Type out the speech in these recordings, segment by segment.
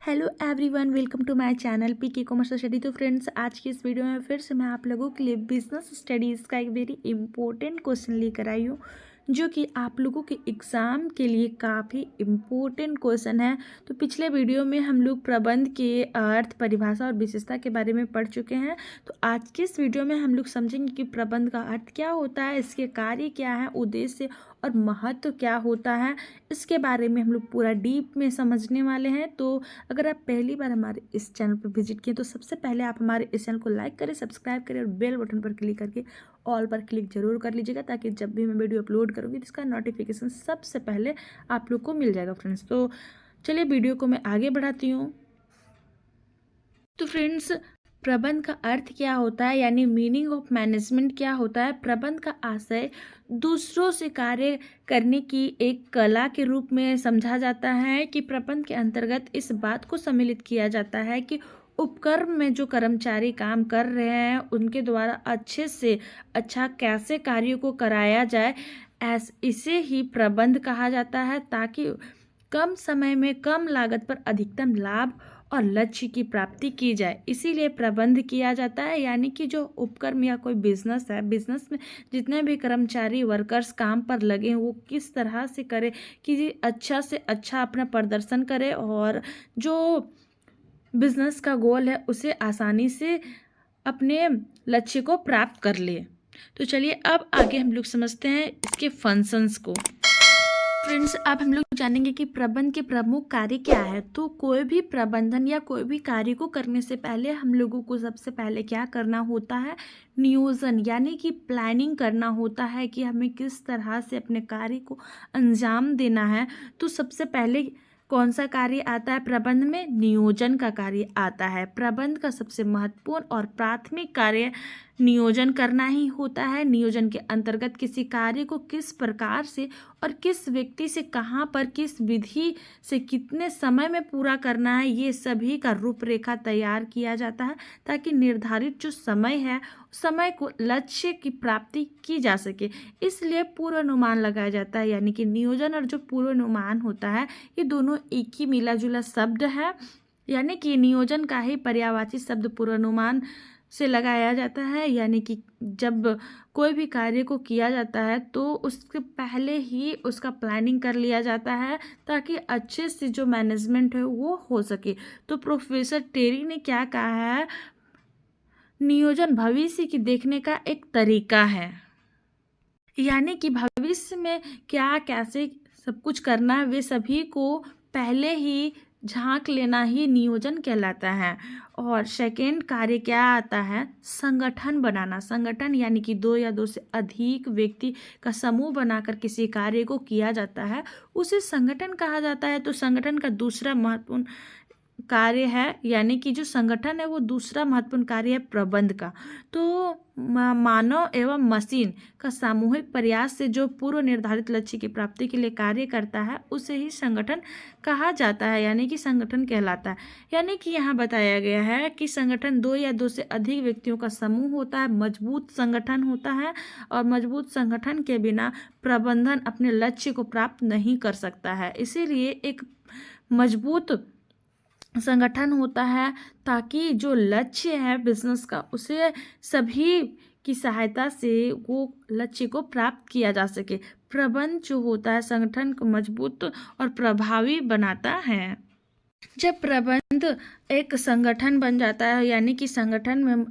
Hello everyone, welcome to my channel PK commerce study. तो friends, आज की इस वीडियो में फिर से मैं आप लोगों के लिए बिजनेस स्टडीज़ का एक वेरी इंपॉर्टेंट क्वेश्चन लेकर आई हूँ, जो कि आप लोगों के एग्ज़ाम के लिए काफ़ी इम्पोर्टेंट क्वेश्चन है। तो पिछले वीडियो में हम लोग प्रबंध के अर्थ, परिभाषा और विशेषता के बारे में पढ़ चुके हैं। तो आज के इस वीडियो में हम लोग समझेंगे कि प्रबंध का अर्थ क्या होता है, इसके कार्य क्या है, उद्देश्य और महत्व क्या होता है। इसके बारे में हम लोग पूरा डीप में समझने वाले हैं। तो अगर आप पहली बार हमारे इस चैनल पर विजिट किए तो सबसे पहले आप हमारे इस चैनल को लाइक करें, सब्सक्राइब करें और बेल बटन पर क्लिक करके ऑल पर क्लिक जरूर कर लीजिएगा, ताकि जब भी मैं वीडियो अपलोड करूँगी तो इसका नोटिफिकेशन सबसे पहले आप लोग को मिल जाएगा फ्रेंड्स। तो चलिए वीडियो को मैं आगे बढ़ाती हूँ। तो फ्रेंड्स, प्रबंध का अर्थ क्या होता है, यानी मीनिंग ऑफ मैनेजमेंट क्या होता है। प्रबंध का आशय दूसरों से कार्य करने की एक कला के रूप में समझा जाता है कि प्रबंध के अंतर्गत इस बात को सम्मिलित किया जाता है कि उपक्रम में जो कर्मचारी काम कर रहे हैं उनके द्वारा अच्छे से अच्छा कैसे कार्यों को कराया जाए, इसे ही प्रबंध कहा जाता है, ताकि कम समय में कम लागत पर अधिकतम लाभ और लक्ष्य की प्राप्ति की जाए। इसीलिए प्रबंध किया जाता है, यानी कि जो उपक्रम या कोई बिजनेस है, बिजनेस में जितने भी कर्मचारी वर्कर्स काम पर लगे हैं वो किस तरह से करे कि अच्छा से अच्छा अपना प्रदर्शन करे और जो बिजनेस का गोल है उसे आसानी से अपने लक्ष्य को प्राप्त कर ले। तो चलिए अब आगे हम लोग समझते हैं इसके फंक्शंस को। फ्रेंड्स, अब हम लोग जानेंगे कि प्रबंध के प्रमुख कार्य क्या है। तो कोई भी प्रबंधन या कोई भी कार्य को करने से पहले हम लोगों को सबसे पहले क्या करना होता है, नियोजन यानी कि प्लानिंग करना होता है कि हमें किस तरह से अपने कार्य को अंजाम देना है। तो सबसे पहले कौन सा कार्य आता है प्रबंध में, नियोजन का कार्य आता है। प्रबंध का सबसे महत्वपूर्ण और प्राथमिक कार्य नियोजन करना ही होता है। नियोजन के अंतर्गत किसी कार्य को किस प्रकार से और किस व्यक्ति से कहाँ पर किस विधि से कितने समय में पूरा करना है, ये सभी का रूपरेखा तैयार किया जाता है, ताकि निर्धारित जो समय है समय को लक्ष्य की प्राप्ति की जा सके। इसलिए पूर्वानुमान लगाया जाता है, यानी कि नियोजन और जो पूर्वानुमान होता है ये दोनों एक ही मिला जुला शब्द है, यानी कि नियोजन का ही पर्यायवाची शब्द पूर्वानुमान से लगाया जाता है। यानी कि जब कोई भी कार्य को किया जाता है तो उसके पहले ही उसका प्लानिंग कर लिया जाता है, ताकि अच्छे से जो मैनेजमेंट है वो हो सके। तो प्रोफेसर टेरी ने क्या कहा है, नियोजन भविष्य की देखने का एक तरीका है, यानी कि भविष्य में क्या कैसे सब कुछ करना है वे सभी को पहले ही झांक लेना ही नियोजन कहलाता है। और सेकेंड कार्य क्या आता है, संगठन बनाना। संगठन यानी कि दो या दो से अधिक व्यक्ति का समूह बनाकर किसी कार्य को किया जाता है, उसे संगठन कहा जाता है। तो संगठन का दूसरा महत्वपूर्ण कार्य है, यानी कि जो संगठन है वो दूसरा महत्वपूर्ण कार्य है प्रबंध का। तो मानव एवं मशीन का सामूहिक प्रयास से जो पूर्व निर्धारित लक्ष्य की प्राप्ति के लिए कार्य करता है उसे ही संगठन कहा जाता है, यानी कि संगठन कहलाता है। यानी कि यहाँ बताया गया है कि संगठन दो या दो से अधिक व्यक्तियों का समूह होता है, मजबूत संगठन होता है, और मजबूत संगठन के बिना प्रबंधन अपने लक्ष्य को प्राप्त नहीं कर सकता है। इसीलिए एक मजबूत संगठन होता है, ताकि जो लक्ष्य है बिजनेस का उसे सभी की सहायता से वो लक्ष्य को प्राप्त किया जा सके। प्रबंध जो होता है संगठन को मजबूत और प्रभावी बनाता है। जब प्रबंध एक संगठन बन जाता है, यानी कि संगठन में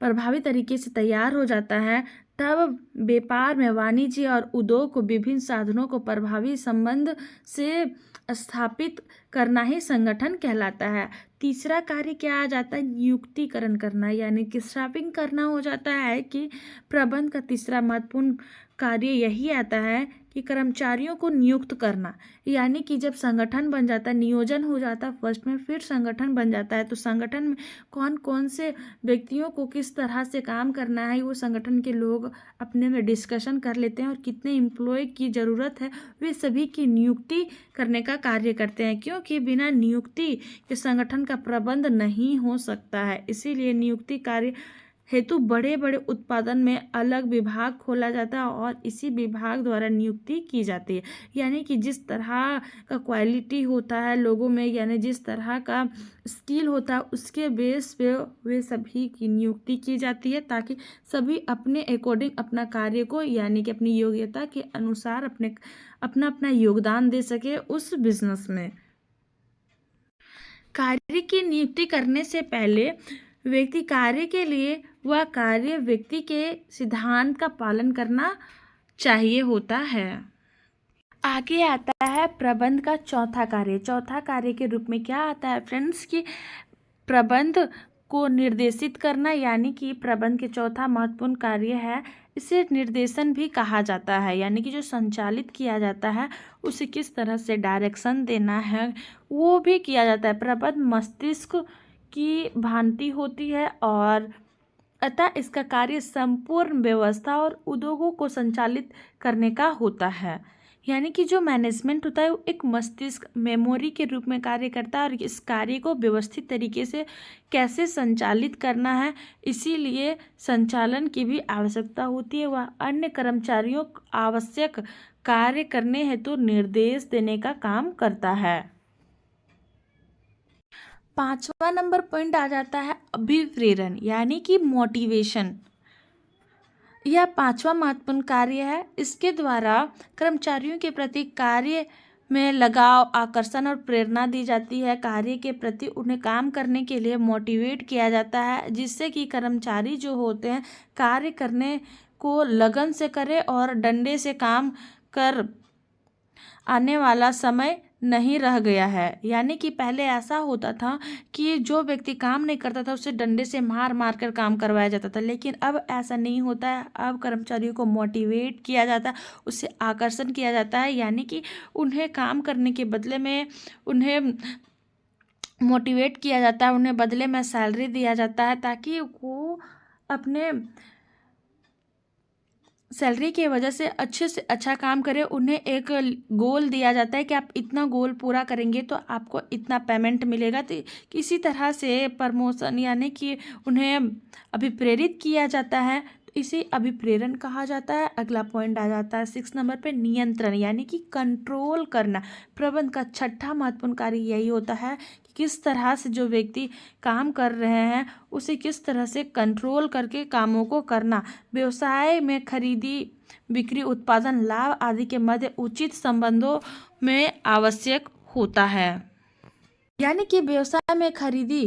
प्रभावी तरीके से तैयार हो जाता है, तब व्यापार में वाणिज्य और उद्योग को विभिन्न साधनों को प्रभावी संबंध से स्थापित करना ही संगठन कहलाता है। तीसरा कार्य क्या आ जाता है, नियुक्तिकरण करना, यानी कि स्टाफिंग करना हो जाता है। कि प्रबंध का तीसरा महत्वपूर्ण कार्य यही आता है कि कर्मचारियों को नियुक्त करना। यानी कि जब संगठन बन जाता है, नियोजन हो जाता है फर्स्ट में, फिर संगठन बन जाता है, तो संगठन में कौन कौन से व्यक्तियों को किस तरह से काम करना है वो संगठन के लोग अपने में डिस्कशन कर लेते हैं, और कितने एम्प्लॉय की ज़रूरत है वे सभी की नियुक्ति करने का कार्य करते हैं, क्योंकि बिना नियुक्ति के संगठन का प्रबंध नहीं हो सकता है। इसीलिए नियुक्ति कार्य हेतु बड़े बड़े उत्पादन में अलग विभाग खोला जाता है और इसी विभाग द्वारा नियुक्ति की जाती है। यानी कि जिस तरह का क्वालिटी होता है लोगों में, यानी जिस तरह का स्किल होता है, उसके बेस पे वे सभी की नियुक्ति की जाती है, ताकि सभी अपने अकॉर्डिंग अपना कार्य को, यानी कि अपनी योग्यता के अनुसार अपना अपना योगदान दे सके उस बिजनेस में। कार्य की नियुक्ति करने से पहले व्यक्ति कार्य के लिए वह कार्य व्यक्ति के सिद्धांत का पालन करना चाहिए होता है। आगे आता है प्रबंध का चौथा कार्य। चौथा कार्य के रूप में क्या आता है फ्रेंड्स कि प्रबंध को निर्देशित करना, यानी कि प्रबंध के चौथा महत्वपूर्ण कार्य है। इसे निर्देशन भी कहा जाता है, यानी कि जो संचालित किया जाता है उसे किस तरह से डायरेक्शन देना है वो भी किया जाता है। प्रबंध मस्तिष्क की भांति होती है और अतः इसका कार्य संपूर्ण व्यवस्था और उद्योगों को संचालित करने का होता है। यानी कि जो मैनेजमेंट होता है वो एक मस्तिष्क मेमोरी के रूप में कार्य करता है और इस कार्य को व्यवस्थित तरीके से कैसे संचालित करना है, इसीलिए संचालन की भी आवश्यकता होती है। वह अन्य कर्मचारियों को आवश्यक कार्य करने हेतु निर्देश देने का काम करता है। 5वां नंबर पॉइंट आ जाता है अभिप्रेरण, यानी कि मोटिवेशन। यह 5वां महत्वपूर्ण कार्य है। इसके द्वारा कर्मचारियों के प्रति कार्य में लगाव, आकर्षण और प्रेरणा दी जाती है। कार्य के प्रति उन्हें काम करने के लिए मोटिवेट किया जाता है, जिससे कि कर्मचारी जो होते हैं कार्य करने को लगन से करें और डंडे से काम कर आने वाला समय नहीं रह गया है। यानी कि पहले ऐसा होता था कि जो व्यक्ति काम नहीं करता था उसे डंडे से मार मार कर काम करवाया जाता था, लेकिन अब ऐसा नहीं होता है। अब कर्मचारियों को मोटिवेट किया जाता है, उससे आकर्षण किया जाता है, यानी कि उन्हें काम करने के बदले में उन्हें मोटिवेट किया जाता है, उन्हें बदले में सैलरी दिया जाता है, ताकि वो अपने सैलरी की वजह से अच्छा काम करें। उन्हें एक गोल दिया जाता है कि आप इतना गोल पूरा करेंगे तो आपको इतना पेमेंट मिलेगा। तो किसी तरह से प्रमोशन, यानी कि उन्हें अभिप्रेरित किया जाता है, तो इसे अभिप्रेरण कहा जाता है। अगला पॉइंट आ जाता है 6 नंबर पे नियंत्रण, यानी कि कंट्रोल करना। प्रबंध का छठा महत्वपूर्ण कार्य यही होता है कि किस तरह से जो व्यक्ति काम कर रहे हैं उसे किस तरह से कंट्रोल करके कामों को करना। व्यवसाय में खरीदी बिक्री, उत्पादन, लाभ आदि के मध्य उचित संबंधों में आवश्यक होता है। यानी कि व्यवसाय में खरीदी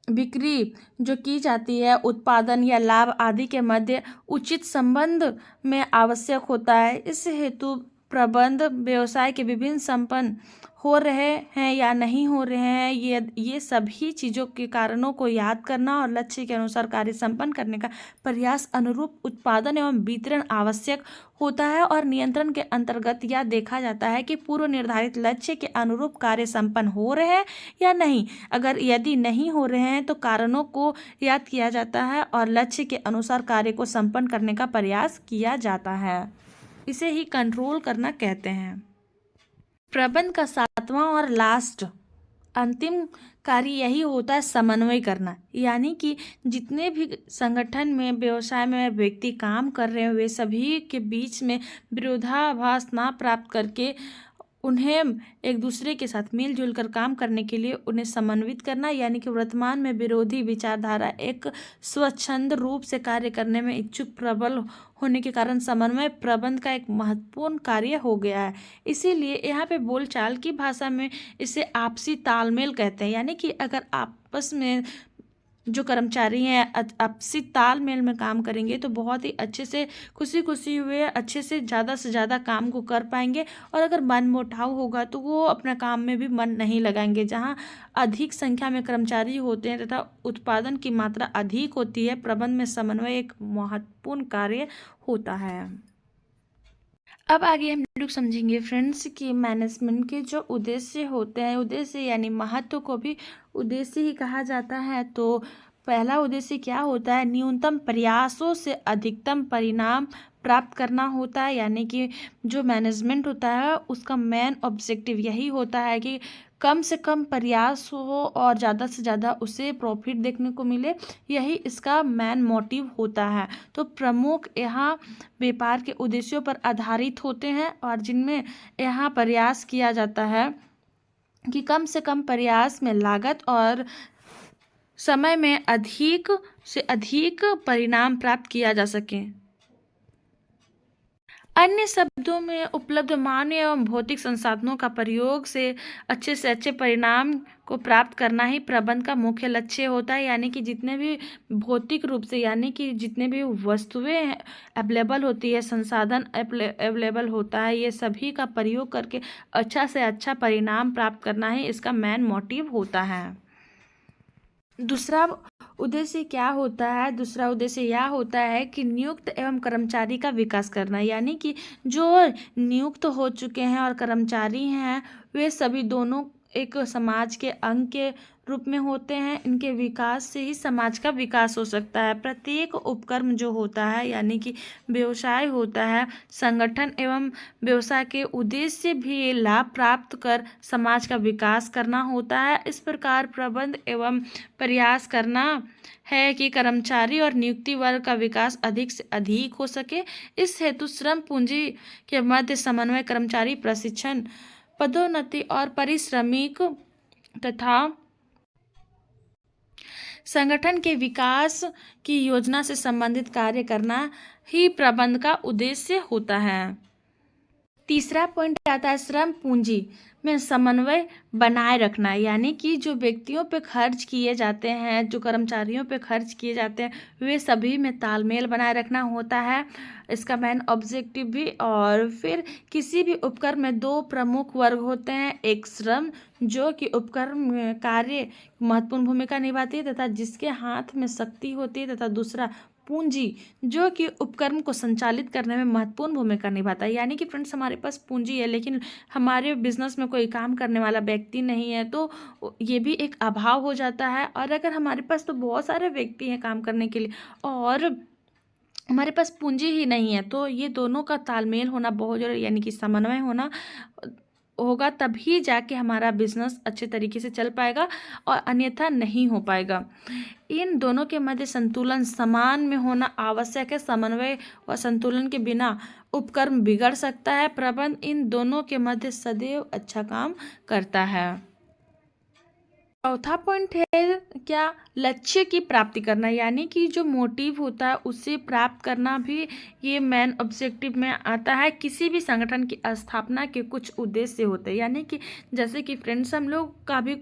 बिक्री जो की जाती है, उत्पादन या लाभ आदि के मध्य उचित संबंध में आवश्यक होता है। इस हेतु प्रबंध व्यवसाय के विभिन्न संपन्न हो रहे हैं या नहीं हो रहे हैं, ये सभी चीज़ों के कारणों को याद करना और लक्ष्य के अनुसार कार्य संपन्न करने का प्रयास अनुरूप उत्पादन एवं वितरण आवश्यक होता है। और नियंत्रण के अंतर्गत यह देखा जाता है कि पूर्व निर्धारित लक्ष्य के अनुरूप कार्य संपन्न हो रहे हैं या नहीं। अगर यदि नहीं हो रहे हैं तो कारणों को याद किया जाता है और लक्ष्य के अनुसार कार्य को संपन्न करने का प्रयास किया जाता है। इसे ही कंट्रोल करना कहते हैं। प्रबंध का 7वां और लास्ट अंतिम कार्य यही होता है समन्वय करना। यानी कि जितने भी संगठन में, व्यवसाय में व्यक्ति काम कर रहे हैं वे सभी के बीच में विरोधाभास ना प्राप्त करके उन्हें एक दूसरे के साथ मिलजुल कर काम करने के लिए उन्हें समन्वित करना। यानी कि वर्तमान में विरोधी विचारधारा एक स्वच्छंद रूप से कार्य करने में इच्छुक प्रबल होने के कारण समन्वय प्रबंध का एक महत्वपूर्ण कार्य हो गया है। इसीलिए यहाँ पे बोलचाल की भाषा में इसे आपसी तालमेल कहते हैं। यानी कि अगर आपस में जो कर्मचारी हैं आपसी तालमेल में काम करेंगे तो बहुत ही अच्छे से खुशी खुशी हुए अच्छे से ज़्यादा काम को कर पाएंगे। और अगर मनमुटाव होगा तो वो अपना काम में भी मन नहीं लगाएंगे। जहाँ अधिक संख्या में कर्मचारी होते हैं तथा उत्पादन की मात्रा अधिक होती है, प्रबंध में समन्वय एक महत्वपूर्ण कार्य होता है। अब आगे हम लोग समझेंगे फ्रेंड्स कि मैनेजमेंट के जो उद्देश्य होते हैं, उद्देश्य यानी महत्व को भी उद्देश्य ही कहा जाता है। तो पहला उद्देश्य क्या होता है, न्यूनतम प्रयासों से अधिकतम परिणाम प्राप्त करना होता है। यानी कि जो मैनेजमेंट होता है उसका मेन ऑब्जेक्टिव यही होता है कि कम से कम प्रयास हो और ज़्यादा से ज़्यादा उसे प्रॉफिट देखने को मिले, यही इसका मेन मोटिव होता है। तो प्रमुख यहाँ व्यापार के उद्देश्यों पर आधारित होते हैं और जिनमें यहाँ प्रयास किया जाता है कि कम से कम प्रयास में लागत और समय में अधिक से अधिक परिणाम प्राप्त किया जा सके। अन्य शब्दों में उपलब्ध मानव एवं भौतिक संसाधनों का प्रयोग से अच्छे परिणाम को प्राप्त करना ही प्रबंध का मुख्य लक्ष्य होता है। यानी कि जितने भी भौतिक रूप से, यानी कि जितने भी वस्तुएं अवेलेबल होती है, संसाधन अवेलेबल होता है, ये सभी का प्रयोग करके अच्छा से अच्छा परिणाम प्राप्त करना ही इसका मेन मोटिव होता है। दूसरा उद्देश्य क्या होता है? दूसरा उद्देश्य यह होता है कि नियुक्त एवं कर्मचारी का विकास करना। यानी कि जो नियुक्त हो चुके हैं और कर्मचारी हैं, वे सभी दोनों एक समाज के अंग के रूप में होते हैं। इनके विकास से ही समाज का विकास हो सकता है। प्रत्येक उपक्रम जो होता है, यानी कि व्यवसाय होता है, संगठन एवं व्यवसाय के उद्देश्य भी लाभ प्राप्त कर समाज का विकास करना होता है। इस प्रकार प्रबंध एवं प्रयास करना है कि कर्मचारी और नियुक्ति वर्ग का विकास अधिक से अधिक हो सके। इस हेतु श्रम पूंजी के मध्य समन्वय, कर्मचारी प्रशिक्षण, पदोन्नति और पारिश्रमिक तथा संगठन के विकास की योजना से संबंधित कार्य करना ही प्रबंध का उद्देश्य होता है। तीसरा पॉइंट आता है श्रम पूंजी में समन्वय बनाए रखना। यानी कि जो व्यक्तियों पे खर्च किए जाते हैं, जो कर्मचारियों पे खर्च किए जाते हैं, वे सभी में तालमेल बनाए रखना होता है इसका मेन ऑब्जेक्टिव भी। और फिर किसी भी उपक्रम में दो प्रमुख वर्ग होते हैं, एक श्रम जो कि उपक्रम कार्य महत्वपूर्ण भूमिका निभाती है तथा जिसके हाथ में शक्ति होती है, तथा दूसरा पूंजी जो कि उपक्रम को संचालित करने में महत्वपूर्ण भूमिका निभाता है। यानी कि फ्रेंड्स, हमारे पास पूंजी है लेकिन हमारे बिजनेस में कोई काम करने वाला व्यक्ति नहीं है, तो ये भी एक अभाव हो जाता है। और अगर हमारे पास तो बहुत सारे व्यक्ति हैं काम करने के लिए और हमारे पास पूंजी ही नहीं है, तो ये दोनों का तालमेल होना बहुत जरूरी, यानी कि समन्वय होना होगा, तभी जाके हमारा बिजनेस अच्छे तरीके से चल पाएगा और अन्यथा नहीं हो पाएगा। इन दोनों के मध्य संतुलन समान में होना आवश्यक है। समन्वय व संतुलन के बिना उपक्रम बिगड़ सकता है। प्रबंध इन दोनों के मध्य सदैव अच्छा काम करता है। चौथा पॉइंट है क्या? लक्ष्य की प्राप्ति करना। यानी कि जो मोटिव होता है उसे प्राप्त करना भी ये मेन ऑब्जेक्टिव में आता है। किसी भी संगठन की स्थापना के कुछ उद्देश्य होते हैं। यानी कि जैसे कि फ्रेंड्स, हम लोग का भी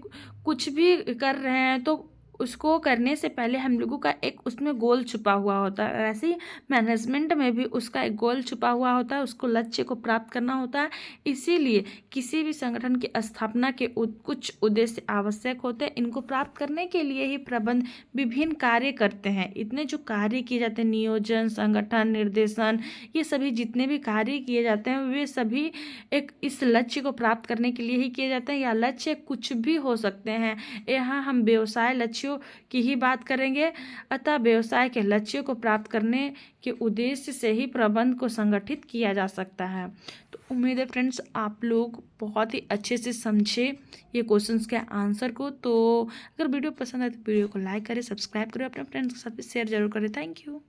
कुछ भी कर रहे हैं तो उसको करने से पहले हम लोगों का एक उसमें गोल छुपा हुआ होता है। ऐसे ही मैनेजमेंट में भी उसका एक गोल छुपा हुआ होता है, उसको लक्ष्य को प्राप्त करना होता है। इसीलिए किसी भी संगठन की स्थापना के कुछ उद्देश्य आवश्यक होते हैं। इनको प्राप्त करने के लिए ही प्रबंध विभिन्न कार्य करते हैं। इतने जो कार्य किए जाते हैं, नियोजन, संगठन, निर्देशन, ये सभी जितने भी कार्य किए जाते हैं वे सभी एक इस लक्ष्य को प्राप्त करने के लिए ही किए जाते हैं। या लक्ष्य कुछ भी हो सकते हैं। यहाँ हम व्यवसाय लक्ष्यों की ही बात करेंगे। अतः व्यवसाय के लक्ष्यों को प्राप्त करने के उद्देश्य से ही प्रबंध को संगठित किया जा सकता है। तो उम्मीद है फ्रेंड्स आप लोग बहुत ही अच्छे से समझे ये क्वेश्चंस के आंसर को। तो अगर वीडियो पसंद आए तो वीडियो को लाइक करें, सब्सक्राइब करें, अपने फ्रेंड्स के साथ भी शेयर जरूर करें। Thank you.